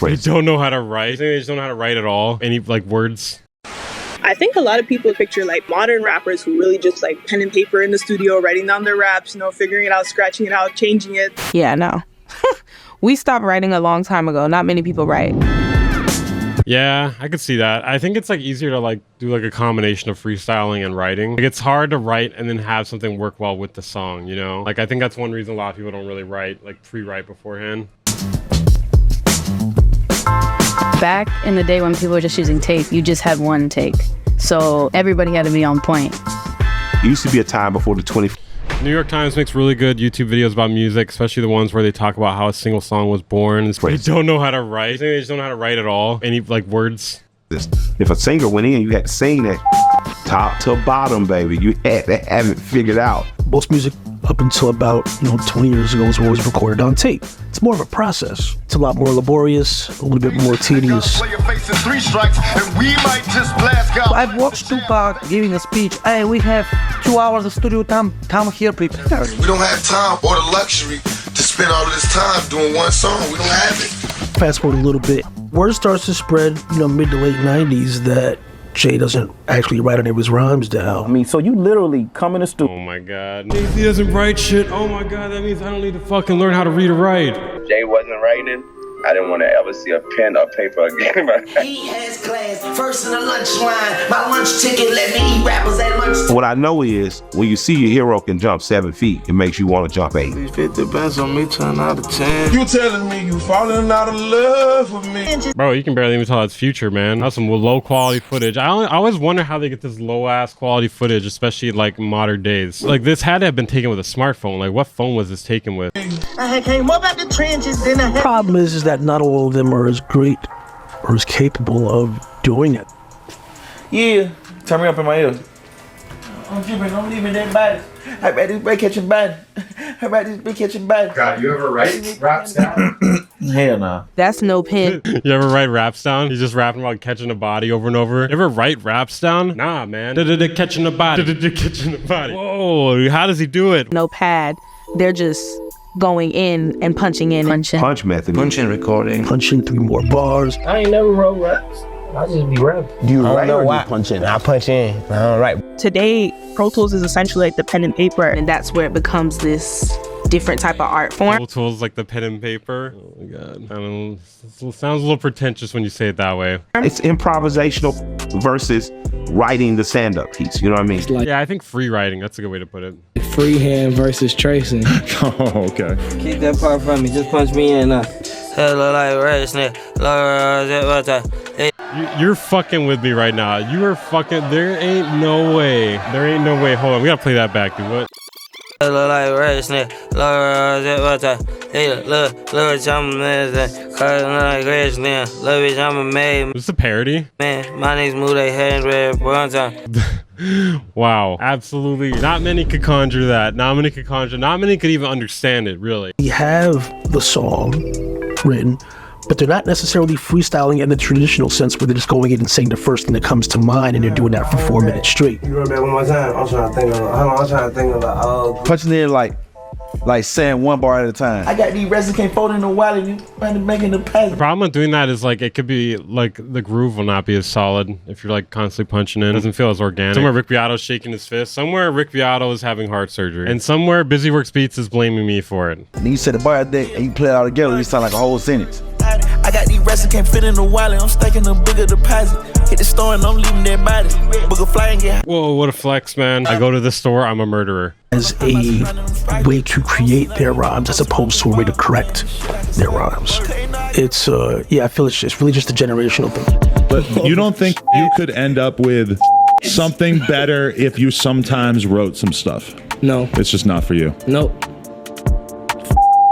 They don't know how to write. They just don't know how to write at all. Any like words. I think a lot of people picture like modern rappers who really just like pen and paper in the studio, writing down their raps, figuring it out, scratching it out, changing it. Yeah, no. We stopped writing a long time ago. Not many people write. Yeah, I could see that. I think it's like easier to like do like a combination of freestyling and writing. Like it's hard to write and then have something work well with the song, you know? Like I think that's one reason a lot of people don't really write, like pre-write beforehand. Back in the day when people were just using tape, you just had one take. So everybody had to be on point. It used to be a time before the 20. New York Times makes really good YouTube videos about music, especially the ones where they talk about how a single song was born. They don't know how to write. They just don't know how to write at all. Any like words. If a singer went in, you had to sing that top to bottom, baby. You had to have it figured out. Most music up until about 20 years ago was always recorded on tape. It's more of a process. It's a lot more laborious, a little bit more tedious. I've watched Tupac giving a speech. Hey, we have 2 hours of studio time. Come here, people. We don't have time or the luxury to spend all of this time doing one song. We don't have it. Fast forward a little bit. Word starts to spread, mid to late 90s that Jay doesn't actually write any of his rhymes down. I mean, so you literally come in the studio. Oh my God. He doesn't write shit. Oh my God, that means I don't need to fucking learn how to read or write. Jay wasn't writing. I didn't want to ever see a pen or paper again. He has class, first in the lunch line. My lunch ticket let me eat rappers at lunch. What I know is when you see your hero can jump 7 feet, it makes you want to jump 8. 50 bands on me, 10 out of 10. You telling me you falling out of love with me? Bro, you can barely even tell that's Future, man. That's some low quality footage. I always wonder how they get this low ass quality footage, especially like modern days. Like this had to have been taken with a smartphone. Like what phone was this taken with? I came up out the trenches, then I had... Problem is that not all of them are as great or as capable of doing it. Yeah, turn me up in my ear. I'm tripping, don't leave me that body. I bet this break catching body. I bet this break catching body. God, you ever write raps down? Hell no. That's no pen. You ever write raps down? He's just rapping about catching a body over and over. You ever write raps down? Nah, man. Catching a body. Catching a body. Whoa, how does he do it? No pad. They're just going in and punching in. Punch method. Punching, recording. Punching 3 more bars. I ain't never wrote raps. I just be rapping. Do you write or why. you punch in? I punch in. I don't write. Today, Pro Tools is essentially like the pen and paper. And that's where it becomes this different type of art form. Pro Tools like the pen and paper. Oh my God. I don't know. It sounds a little pretentious when you say it that way. It's improvisational versus writing the stand-up piece. You know what I mean? Yeah, I think free writing. That's a good way to put it. Freehand versus tracing. Oh, okay. Keep that part from me. Just punch me in. You're fucking with me right now. You are fucking. There ain't no way. There ain't no way. Hold on. We gotta play that back, dude. What? Is this a parody? Man, my niggas move their hands red one time. Wow, absolutely. Not many could conjure that. Not many could conjure. Not many could even understand it, really. We have the song written, but they're not necessarily freestyling in the traditional sense where they're just going in and saying the first thing that comes to mind and they're doing that for 4 minutes straight. You run back one more time. I'm trying to think of Punching in like saying one bar at a time. I got these resin can't fold in a while and you making the pass. The problem with doing that is like it could be like the groove will not be as solid if you're like constantly punching in. It doesn't feel as organic. Somewhere Rick Beato's shaking his fist. Somewhere Rick Beato is having heart surgery. And somewhere Busyworks Beats is blaming me for it. And you said the bar there and you play it all together, you sound like a whole sentence. I got these resin can't fit in the wallet. I'm staking a bigger deposit. Hit the store and I'm leaving their body. Book a fly and get. Whoa, what a flex, man. I go to the store, I'm a murderer. As a way to create their rhymes as opposed to a way to correct their rhymes. It's, I feel it's really just a generational thing. But you don't think you could end up with something better if you sometimes wrote some stuff? No. It's just not for you? Nope.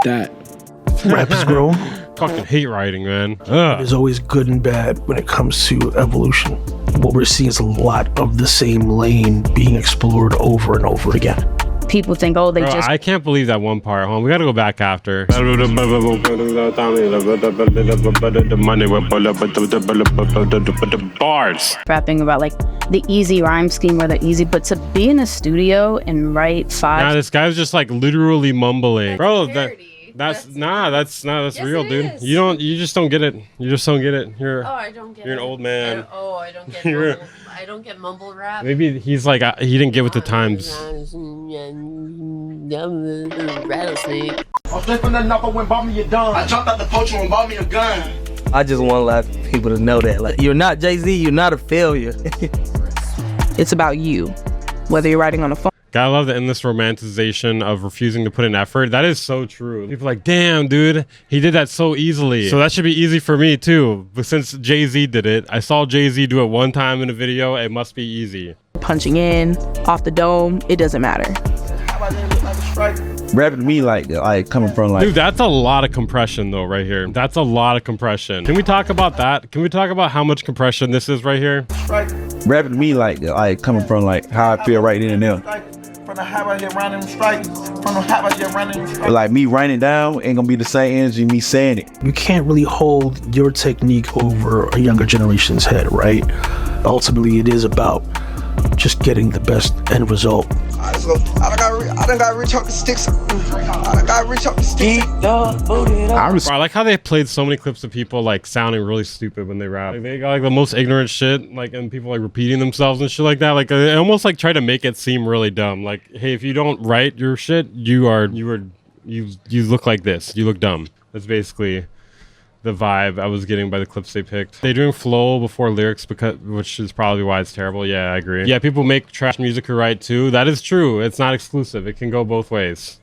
That. Rap is grown. Fucking hate writing, man. There's always good and bad when it comes to evolution. What we're seeing is a lot of the same lane being explored over and over again. People think, oh, they just... I can't believe that one part. Hold on, we gotta go back after. Bars. rapping about like the easy rhyme scheme or the easy, but to be in a studio and write 5... Nah, this guy's just like literally mumbling. Bro, That's real, dude. is. You just don't get it. You just don't get it. I don't get it. You're an old man. I don't get You're- mumble. I don't get mumble rap. Maybe he's like he didn't get with the times. Rattlesnake. I'm flipping another when bought me a gun. I jumped out the poacher and bought me a gun. I just want a lot of people to know that, like, you're not Jay-Z, you're not a failure. It's about you, whether you're writing on a phone. Gotta love the endless romanticization of refusing to put in effort. That is so true. People are like, damn, dude, he did that so easily. So that should be easy for me too. But since Jay-Z did it, I saw Jay-Z do it one time in a video. It must be easy. Punching in, off the dome, it doesn't matter. Rapping to me like coming from like. Dude, that's a lot of compression though right here. That's a lot of compression. Can we talk about that? Can we talk about how much compression this is right here? Rapping to me like coming from like how I feel right then and there. From the high here running them strikes. From the high here running them strikes. Like me writing it down ain't gonna be the same energy me saying it. You can't really hold your technique over a younger generation's head, right? Ultimately, it is about just getting the best end result. I done got rich off the sticks. I done got rich off the sticks. I like how they played so many clips of people like sounding really stupid when they rap. Like, they got like the most ignorant shit, like, and people like repeating themselves and shit like that. Like they almost like try to make it seem really dumb. Like, hey, if you don't write your shit, you look like this. You look dumb. That's basically the vibe I was getting by the clips they picked. They're doing flow before lyrics, which is probably why it's terrible. Yeah, I agree. Yeah, people make trash music who write too. That is true. It's not exclusive. It can go both ways.